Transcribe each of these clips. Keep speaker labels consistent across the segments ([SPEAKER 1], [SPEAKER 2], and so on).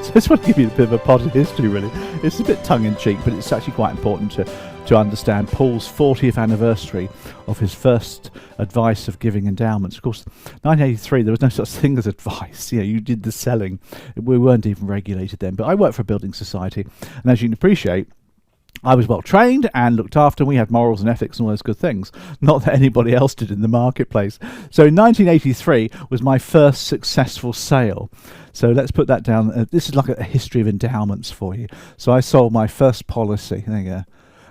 [SPEAKER 1] So I just want to give you a bit of a potted history, really. It's a bit tongue-in-cheek, but it's actually quite important to understand Paul's 40th anniversary of his first advice of giving endowments. Of course, 1983, there was no such thing as advice. You did the selling. We weren't even regulated then. But I worked for a building society, and as you can appreciate, I was well trained and looked after, and we had morals and ethics and all those good things. Not that anybody else did in the marketplace. So in 1983 was my first successful sale. So let's put that down. This is like a history of endowments for you. So I sold my first policy. There you go.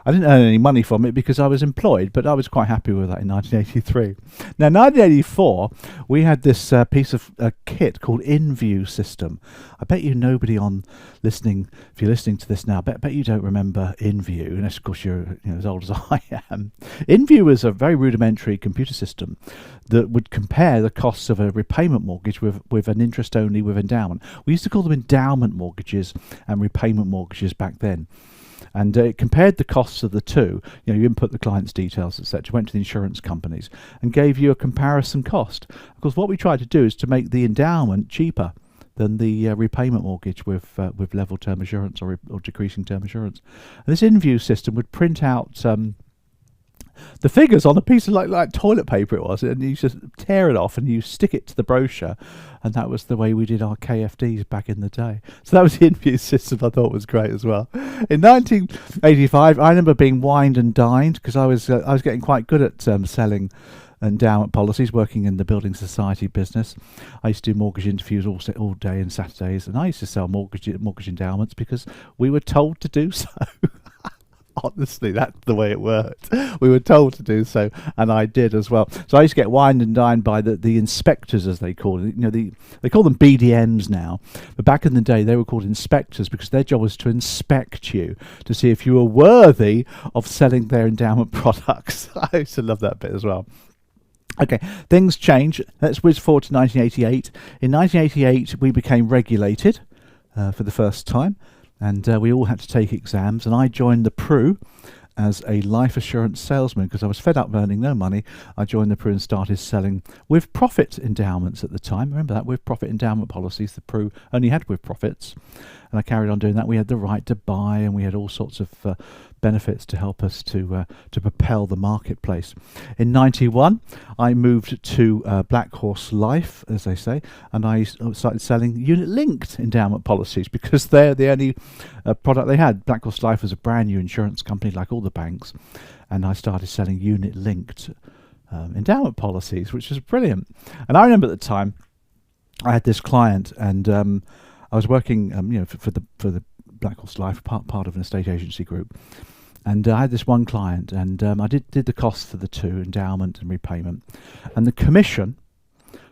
[SPEAKER 1] I didn't earn any money from it because I was employed, but I was quite happy with that in 1983. Now, 1984, we had this piece of kit called InView system. I bet you nobody on listening, if you're listening to this now, bet you don't remember InView, unless of course you're as old as I am. InView was a very rudimentary computer system that would compare the costs of a repayment mortgage with an interest only with endowment. We used to call them endowment mortgages and repayment mortgages back then. And it compared the costs of the two. You input the client's details, etc., went to the insurance companies and gave you a comparison cost. Of course, what we tried to do is to make the endowment cheaper than the repayment mortgage with level term assurance or decreasing term assurance. And this InView system would print out the figures on a piece of like toilet paper it was, and you just tear it off and you stick it to the brochure, and that was the way we did our KFDs back in the day. So that was the InView system. I thought was great as well. In 1985, I remember being wined and dined because I was getting quite good at selling endowment policies, working in the building society business. I used to do mortgage interviews all day and Saturdays, and I used to sell mortgage endowments because we were told to do so. Honestly, that's the way it worked. We were told to do so, and I did as well. So I used to get wined and dined by the inspectors, as they call it. They call them BDMs now, but back in the day they were called inspectors because their job was to inspect you to see if you were worthy of selling their endowment products. I used to love that bit as well. Okay, things change. Let's whiz forward to 1988. In 1988, we became regulated for the first time. And we all had to take exams, and I joined the PRU as a life assurance salesman because I was fed up earning no money. I joined the PRU and started selling with profit endowments at the time. Remember that, with profit endowment policies. The PRU only had with profits, and I carried on doing that. We had the right to buy, and we had all sorts of benefits to help us to propel the marketplace. In 91, I moved to Black Horse Life, as they say, and I started selling unit-linked endowment policies because they're the only product they had. Black Horse Life was a brand new insurance company like all the banks, and I started selling unit-linked endowment policies, which was brilliant. And I remember at the time I had this client, and I was working for the Black Horse Life, part of an estate agency group, and I had this one client, and I did the costs for the two, endowment and repayment, and the commission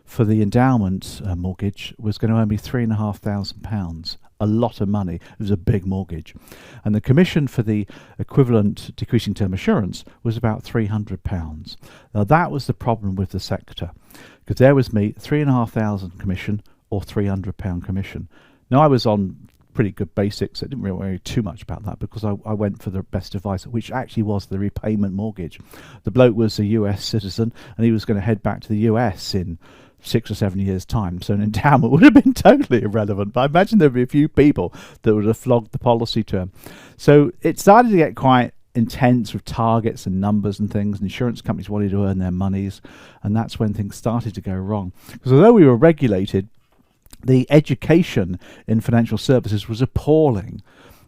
[SPEAKER 1] for the endowment mortgage was going to earn me £3,500, a lot of money. It was a big mortgage, and the commission for the equivalent decreasing term assurance was about £300. Now that was the problem with the sector, because there was me, £3,500 commission or £300 commission. Now I was on pretty good basics. I didn't really worry too much about that because I went for the best advice, which actually was the repayment mortgage. The bloke was a US citizen, and he was going to head back to the US in 6 or 7 years' time, so an endowment would have been totally irrelevant. But I imagine there'd be a few people that would have flogged the policy term. So it started to get quite intense with targets and numbers and things, and insurance companies wanted to earn their monies, and that's when things started to go wrong. Because although we were regulated, the education in financial services was appalling.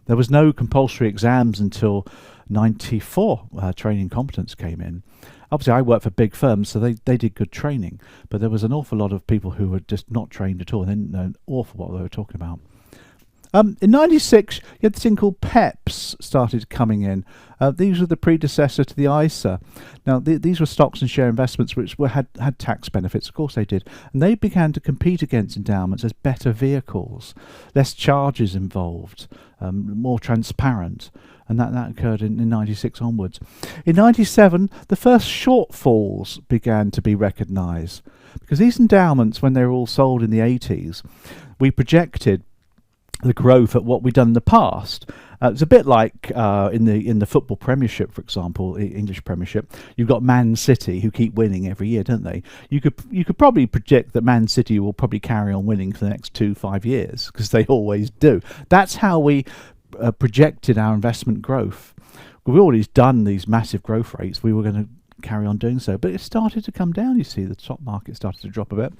[SPEAKER 1] There was no compulsory exams until 94. Training competence came in. Obviously, I worked for big firms, so they did good training, but there was an awful lot of people who were just not trained at all. They didn't know an awful what they were talking about. In 96, you had this thing called PEPs started coming in. These were the predecessor to the ISA. Now, these were stocks and share investments which had tax benefits. Of course they did. And they began to compete against endowments as better vehicles, less charges involved, more transparent. And that occurred in 96 onwards. In 97, the first shortfalls began to be recognised. Because these endowments, when they were all sold in the 80s, we projected the growth at what we'd done in the past, It's a bit like in the football Premiership, for example, English Premiership. You've got Man City who keep winning every year, don't they? You could probably predict that Man City will probably carry on winning for the next 5 years, because they always do. That's how we projected our investment growth. We've always done these massive growth rates. We were going to carry on doing so, but it started to come down. You see, the stock market started to drop a bit.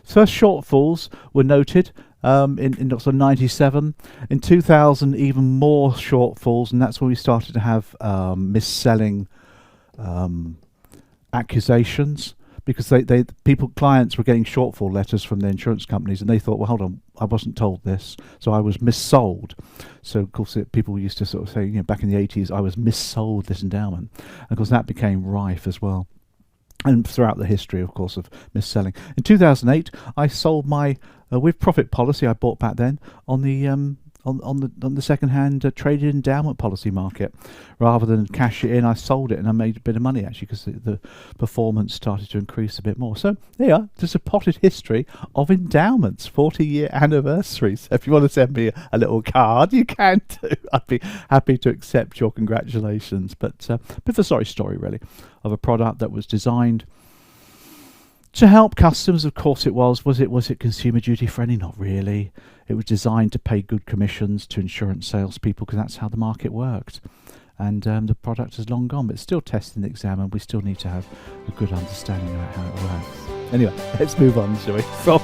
[SPEAKER 1] First shortfalls were noted in sort of 97. In 2000, even more shortfalls, and that's when we started to have mis-selling accusations, because clients were getting shortfall letters from the insurance companies, and they thought, well, hold on, I wasn't told this, so I was missold. So of course people used to sort of say, back in the 80s, I was missold this endowment, and of course that became rife as well. And throughout the history, of course, of mis-selling. In 2008, I sold my with profit policy I bought back then on the on the second-hand traded endowment policy market. Rather than cash it in, I sold it, and I made a bit of money actually, because the performance started to increase a bit more. So there you are, just a potted history of endowments, 40-year anniversary. So if you want to send me a little card, you can too. I'd be happy to accept your congratulations. But a bit of a sorry story, really, of a product that was designed to help customers. Of course it was. Was it consumer duty friendly? Not really. It was designed to pay good commissions to insurance salespeople, because that's how the market worked. And the product is long gone, but it's still tested and examined. We still need to have a good understanding about how it works. Anyway, let's move on, shall we? From